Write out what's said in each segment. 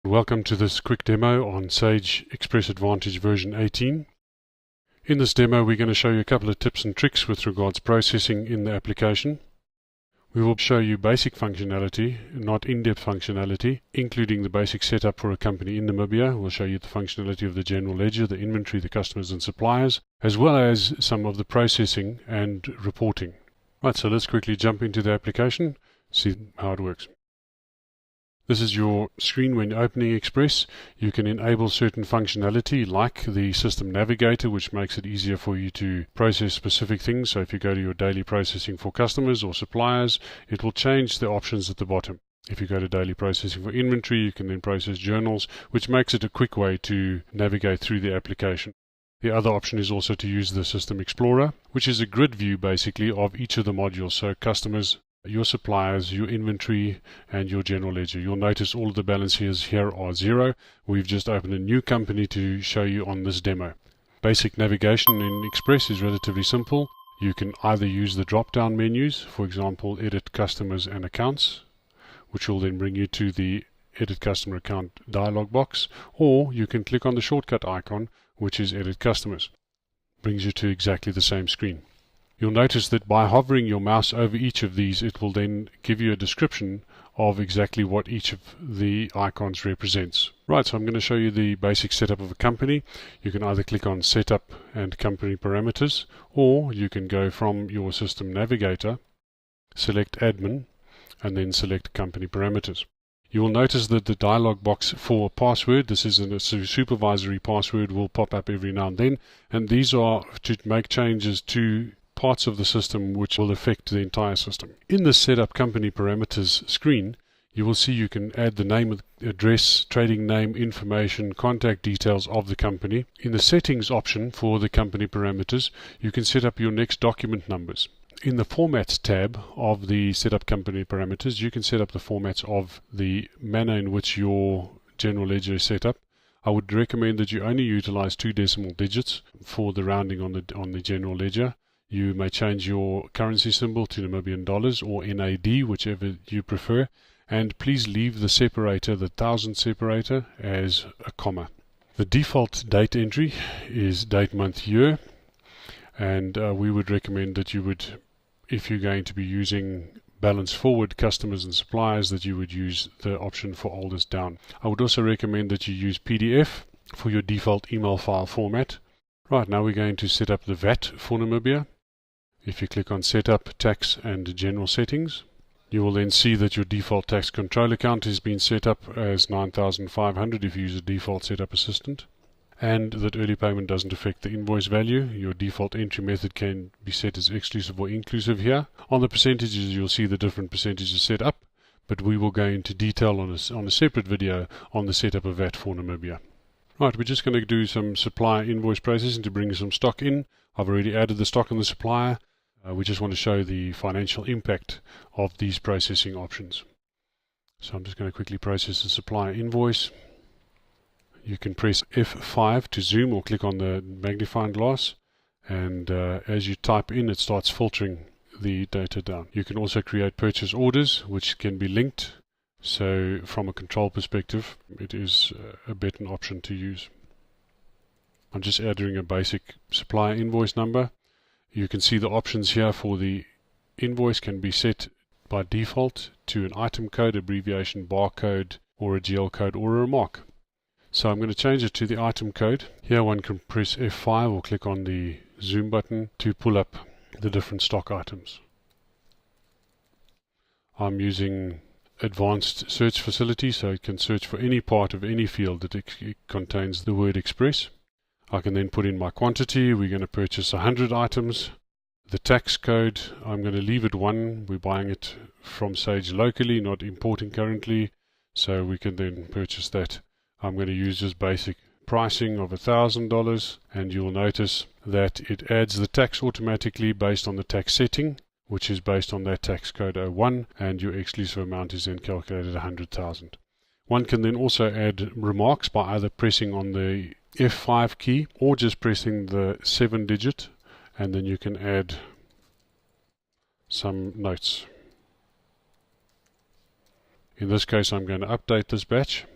Welcome to this quick demo on Sage Xpress Advantage version 18. In this demo we're going to show you a couple of tips and tricks with regards processing in the application. We will show you basic functionality, not in-depth functionality, including the basic setup for a company in Namibia. We'll show you the functionality of the general ledger, the inventory, the customers and suppliers, as well as some of the processing and reporting. Right, so let's quickly jump into the application, see how it works. This is your screen when opening Xpress. You can enable certain functionality like the system navigator, which makes it easier for you to process specific things. So if you go to your daily processing for customers or suppliers, it will change the options at the bottom. If you go to daily processing for inventory, you can then process journals, which makes it a quick way to navigate through the application. The other option is also to use the System Explorer, which is a grid view basically of each of the modules. So customers, your suppliers, your inventory and your general ledger. You'll notice all of the balances here are 0. We've just opened a new company to show you on this demo. Basic navigation in Xpress is relatively simple. You can either use the drop-down menus, for example edit customers and accounts, which will then bring you to the edit customer account dialog box, or you can click on the shortcut icon, which is edit customers. Brings you to exactly the same screen. You'll notice that by hovering your mouse over each of these, it will then give you a description of exactly what each of the icons represents. Right, so I'm going to show you the basic setup of a company. You can either click on Setup and Company Parameters, or you can go from your System Navigator, select Admin, and then select Company Parameters. You will notice that the dialog box for password, this is a supervisory password, will pop up every now and then, and these are to make changes to parts of the system which will affect the entire system. In the Setup Company Parameters screen, you will see you can add the name, address, trading name, information, contact details of the company. In the Settings option for the company parameters, you can set up your next document numbers. In the Formats tab of the Setup Company Parameters, you can set up the formats of the manner in which your general ledger is set up. I would recommend that you only utilize 2 decimal digits for the rounding on the general ledger. You may change your currency symbol to Namibian dollars or NAD, whichever you prefer, and please leave the separator, the thousand separator, as a comma. The default date entry is date, month, year, and we would recommend that you would, if you're going to be using balance forward customers and suppliers, that you would use the option for oldest down. I would also recommend that you use PDF for your default email file format. Right, now we're going to set up the VAT for Namibia. If you click on Setup, Tax and General Settings, you will then see that your default tax control account has been set up as 9,500 if you use a default setup assistant, and that early payment doesn't affect the invoice value. Your default entry method can be set as exclusive or inclusive here. On the percentages, you'll see the different percentages set up, but we will go into detail on a separate video on the setup of VAT for Namibia. Right, we're just going to do some supplier invoice processing to bring some stock in. I've already added the stock on the supplier. We just want to show the financial impact of these processing options. So I'm just going to quickly process the supplier invoice. You can press F5 to zoom or click on the magnifying glass, and as you type in, it starts filtering the data down. You can also create purchase orders which can be linked, so from a control perspective it is a better option to use. I'm just adding a basic supplier invoice number. You can see the options here for the invoice can be set by default to an item code, abbreviation, barcode, or a GL code, or a remark. So I'm going to change it to the item code. Here one can press F5 or click on the zoom button to pull up the different stock items. I'm using advanced search facility, so it can search for any part of any field that it contains the word Xpress. I can then put in my quantity. We're going to purchase 100 items. The tax code, I'm going to leave it 1. We're buying it from Sage locally, not importing currently, so we can then purchase that. I'm going to use just basic pricing of $1,000, and you'll notice that it adds the tax automatically based on the tax setting, which is based on that tax code 01, and your exclusive amount is then calculated 100,000. One can then also add remarks by either pressing on the F5 key or just pressing the 7-digit, and then you can add some notes. In this case, I'm going to update this batch.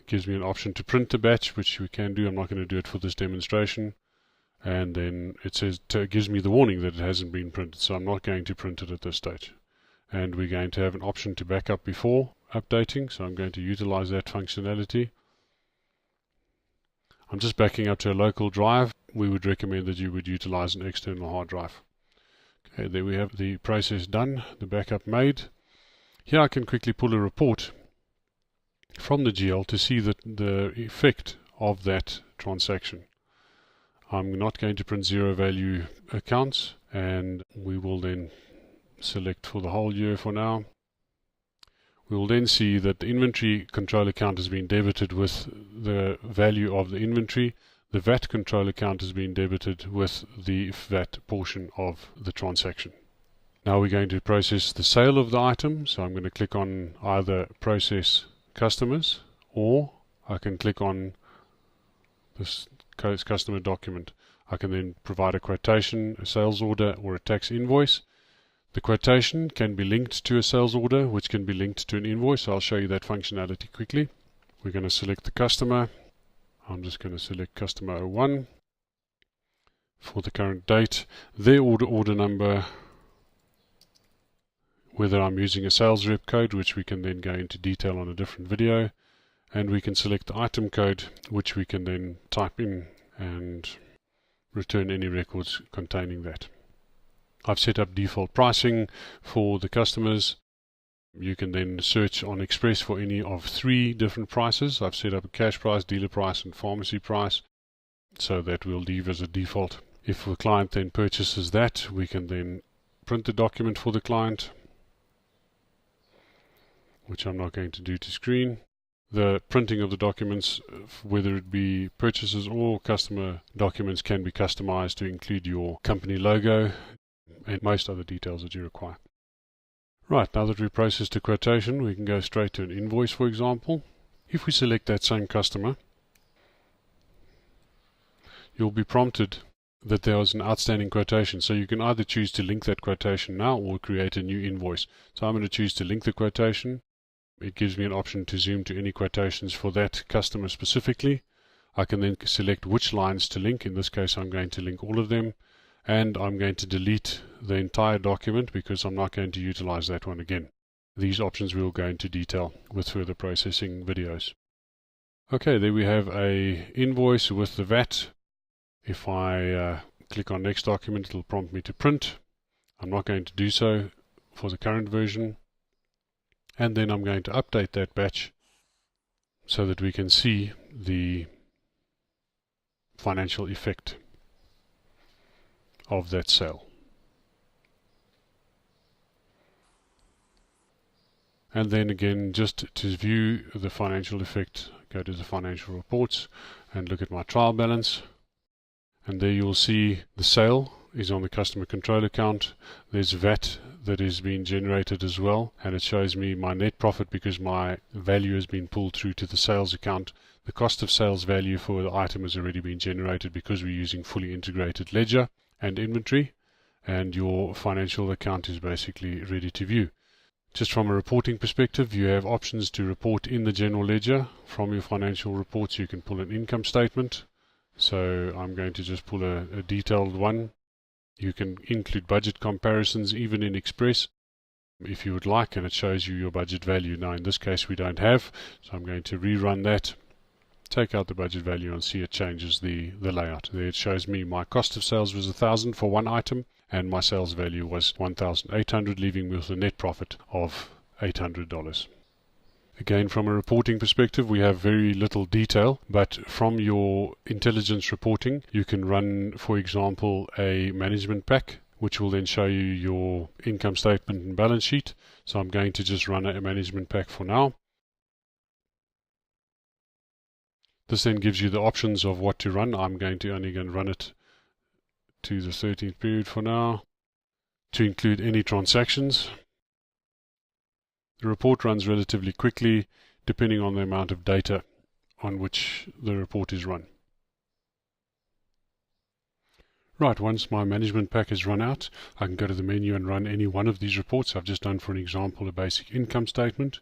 gives me an option to print the batch, which we can do. I'm not going to do it for this demonstration. And then it says, it gives me the warning that it hasn't been printed, so I'm not going to print it at this stage. And we're going to have an option to back up before updating, so I'm going to utilize that functionality. I'm just backing up to a local drive. We would recommend that you would utilize an external hard drive. Okay, there we have the process done, the backup made. Here I can quickly pull a report from the GL to see the effect of that transaction. I'm not going to print zero value accounts, and we will then select for the whole year for now. We will then see that the inventory control account has been debited with the value of the inventory. The VAT control account has been debited with the VAT portion of the transaction. Now we're going to process the sale of the item, so I'm going to click on either process customers, or I can click on this customer document. I can then provide a quotation, a sales order, or a tax invoice. The quotation can be linked to a sales order, which can be linked to an invoice. So I'll show you that functionality quickly. We're going to select the customer. I'm just going to select customer 01 for the current date, their order number, whether I'm using a sales rep code, which we can then go into detail on a different video, and we can select the item code, which we can then type in and return any records containing that. I've set up default pricing for the customers. You can then search on Xpress for any of 3 different prices. I've set up a cash price, dealer price, and pharmacy price, so that will leave as a default. If the client then purchases that, we can then print the document for the client, which I'm not going to do to screen. The printing of the documents, whether it be purchases or customer documents, can be customized to include your company logo and most other details that you require. Right, now that we've processed a quotation, we can go straight to an invoice, for example. If we select that same customer, you'll be prompted that there was an outstanding quotation. So you can either choose to link that quotation now or create a new invoice. So I'm going to choose to link the quotation. It gives me an option to zoom to any quotations for that customer specifically. I can then select which lines to link. In this case, I'm going to link all of them. And I'm going to delete the entire document because I'm not going to utilize that one again. These options we will go into detail with further processing videos. Okay, there we have a invoice with the VAT. If I click on next document, it'll prompt me to print. I'm not going to do so for the current version. And then I'm going to update that batch so that we can see the financial effect of that sale. And then again, just to view the financial effect, go to the financial reports and look at my trial balance. And there you'll see the sale is on the customer control account. There's VAT that is being generated as well, and it shows me my net profit because my value has been pulled through to the sales account. The cost of sales value for the item has already been generated because we're using fully integrated ledger and inventory, and your financial account is basically ready to view. Just from a reporting perspective, you have options to report in the general ledger. From your financial reports, you can pull an income statement. So I'm going to just pull a detailed one. You can include budget comparisons even in Xpress if you would like, and it shows you your budget value. Now in this case we don't have, so I'm going to rerun that, take out the budget value, and see it changes the layout. There it shows me my cost of sales was 1,000 for one item and my sales value was 1,800, leaving me with a net profit of $800. Again, from a reporting perspective, we have very little detail, but from your intelligence reporting, you can run, for example, a management pack, which will then show you your income statement and balance sheet. So I'm going to just run a management pack for now. This then gives you the options of what to run. I'm only going to run it to the 13th period for now, to include any transactions. The report runs relatively quickly depending on the amount of data on which the report is run. Right, once my management pack is run out, I can go to the menu and run any one of these reports. I've just done, for an example, a basic income statement.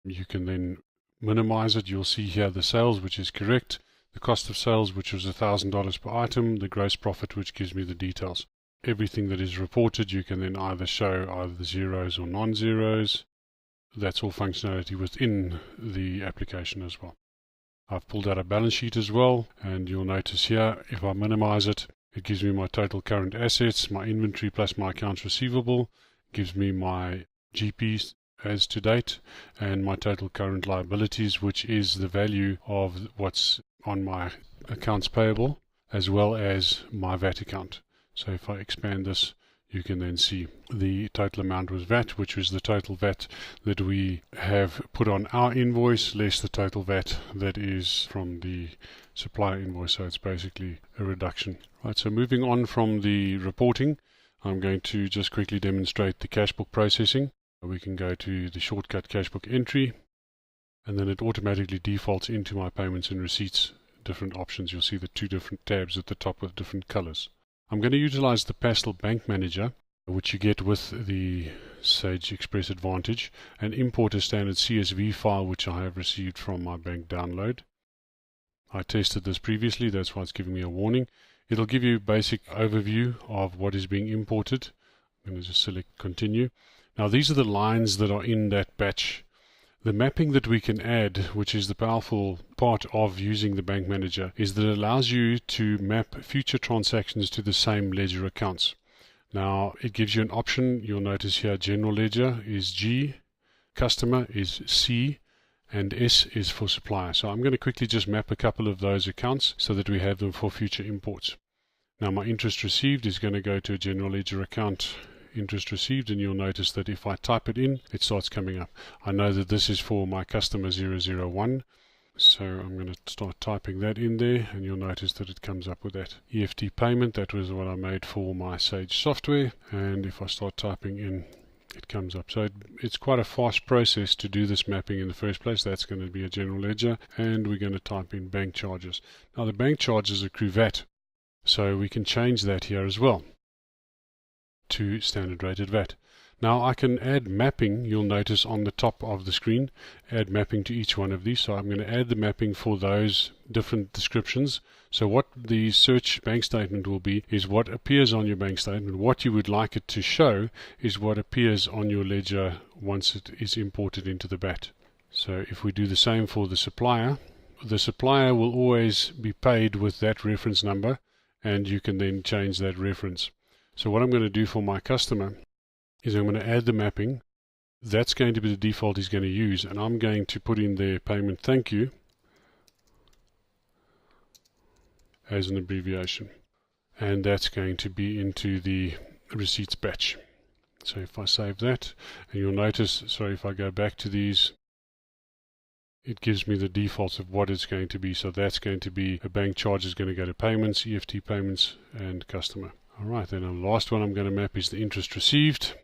You can then minimize it, you'll see here the sales, which is correct, the cost of sales, which was $1,000 per item, the gross profit, which gives me the details. Everything that is reported, you can then either show either the zeros or non-zeros. That's all functionality within the application as well. I've pulled out a balance sheet as well, and you'll notice here, if I minimize it, it gives me my total current assets, my inventory plus my accounts receivable, gives me my GPs as to date, and my total current liabilities, which is the value of what's on my accounts payable, as well as my VAT account. So if I expand this, you can then see the total amount was VAT, which was the total VAT that we have put on our invoice, less the total VAT that is from the supplier invoice. So it's basically a reduction. Right, so moving on from the reporting, I'm going to just quickly demonstrate the cash book processing. We can go to the shortcut cash book entry, and then it automatically defaults into my payments and receipts, different options. You'll see the two different tabs at the top with different colors. I'm going to utilize the Pastel Bank Manager, which you get with the Sage Xpress Advantage, and import a standard CSV file which I have received from my bank download. I tested this previously, that's why it's giving me a warning. It'll give you a basic overview of what is being imported. I'm going to just select continue. Now these are the lines that are in that batch. The mapping that we can add, which is the powerful part of using the Bank Manager, is that it allows you to map future transactions to the same ledger accounts. Now it gives you an option. You'll notice here general ledger is G, customer is C, and S is for supplier. So I'm going to quickly just map a couple of those accounts so that we have them for future imports. Now my interest received is going to go to a general ledger account, interest received, and you'll notice that if I type it in, it starts coming up. I know that this is for my customer 001, so I'm going to start typing that in there, and you'll notice that it comes up with that EFT payment. That was what I made for my Sage software, and if I start typing in, it comes up. So it's quite a fast process to do this mapping in the first place. That's going to be a general ledger, and we're going to type in bank charges. Now the bank charges accrue VAT, so we can change that here as well to standard rated VAT. Now I can add mapping. You'll notice on the top of the screen, add mapping to each one of these. So I'm going to add the mapping for those different descriptions. So what the search bank statement will be is what appears on your bank statement. What you would like it to show is what appears on your ledger once it is imported into the VAT. So if we do the same for the supplier will always be paid with that reference number, and you can then change that reference. So what I'm going to do for my customer is I'm going to add the mapping. That's going to be the default he's going to use, and I'm going to put in their payment thank you as an abbreviation, and that's going to be into the receipts batch. So if I save that, and you'll notice, sorry, if I go back to these, it gives me the defaults of what it's going to be. So that's going to be a bank charge is going to go to payments, EFT payments, and customer. Alright, then the last one I'm going to map is the interest received,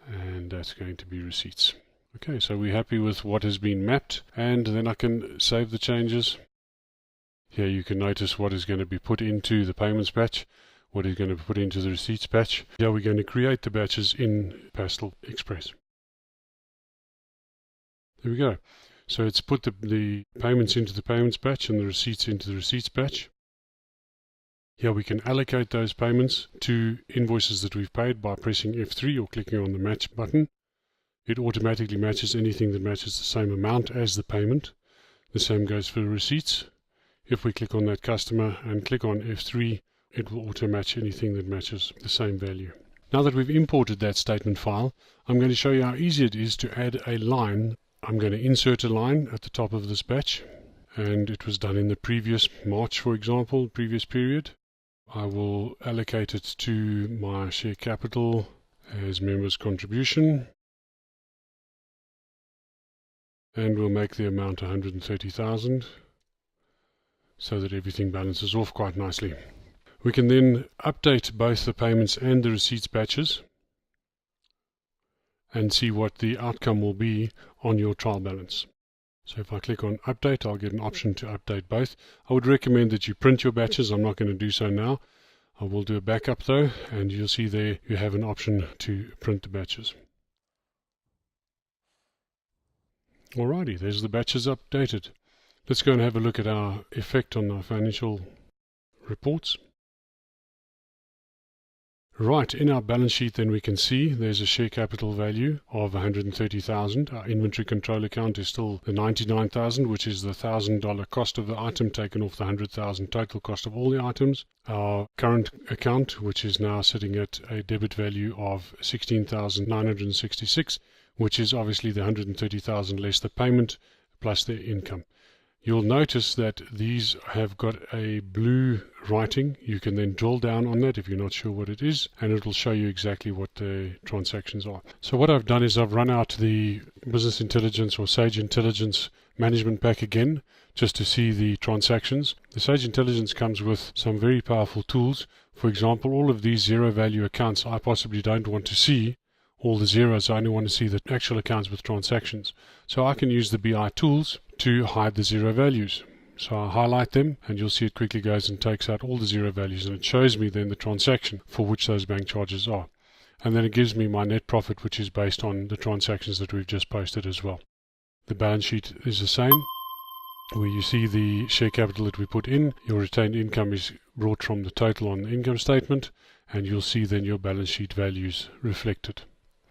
and that's going to be receipts. Okay, so we're happy with what has been mapped, and then I can save the changes. Here you can notice what is going to be put into the payments batch, what is going to be put into the receipts batch. Here we're going to create the batches in Pastel Xpress. There we go. So it's put the payments into the payments batch and the receipts into the receipts batch. Here we can allocate those payments to invoices that we've paid by pressing F3 or clicking on the match button. It automatically matches anything that matches the same amount as the payment. The same goes for the receipts. If we click on that customer and click on F3, it will auto match anything that matches the same value. Now that we've imported that statement file, I'm going to show you how easy it is to add a line. I'm going to insert a line at the top of this batch, and it was done in the previous March, for example, previous period. I will allocate it to my share capital as members' contribution, and we'll make the amount 130,000 so that everything balances off quite nicely. We can then update both the payments and the receipts batches and see what the outcome will be on your trial balance. So if I click on update, I'll get an option to update both. I would recommend that you print your batches. I'm not going to do so now. I will do a backup though, and you'll see there you have an option to print the batches. Alrighty, there's the batches updated. Let's go and have a look at our effect on our financial reports. Right, in our balance sheet then we can see there's a share capital value of 130,000. Our inventory control account is still the 99,000, which is the $1,000 cost of the item taken off the 100,000 total cost of all the items. Our current account, which is now sitting at a debit value of 16,966, which is obviously the 130,000 less the payment plus the income. You'll notice that these have got a blue writing. You can then drill down on that if you're not sure what it is, and it will show you exactly what the transactions are. So what I've done is I've run out the Business Intelligence or Sage Intelligence Management Pack again, just to see the transactions. The Sage Intelligence comes with some very powerful tools. For example, all of these zero value accounts I possibly don't want to see. All the zeros, I only want to see the actual accounts with transactions. So I can use the BI tools to hide the zero values. So I highlight them and you'll see it quickly goes and takes out all the zero values, and it shows me then the transaction for which those bank charges are. And then it gives me my net profit, which is based on the transactions that we've just posted as well. The balance sheet is the same, where you see the share capital that we put in. Your retained income is brought from the total on the income statement, and you'll see then your balance sheet values reflected.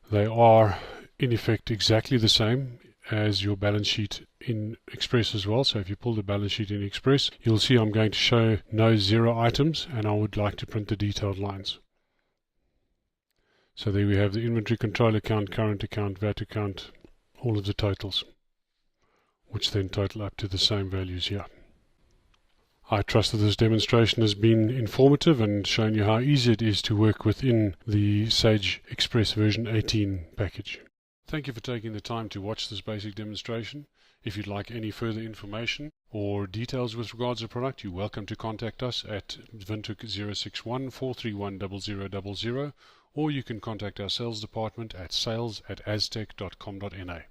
They are in effect exactly the same as your balance sheet in Xpress as well. So if you pull the balance sheet in Xpress, you'll see I'm going to show no zero items, and I would like to print the detailed lines. So there we have the inventory control account, current account, VAT account, all of the totals, which then total up to the same values here. I trust that this demonstration has been informative and shown you how easy it is to work within the Sage Xpress version 18 package. Thank you for taking the time to watch this basic demonstration. If you'd like any further information or details with regards to the product, you're welcome to contact us at Windhoek 061 431 0000, or you can contact our sales department at sales@aztec.com.na.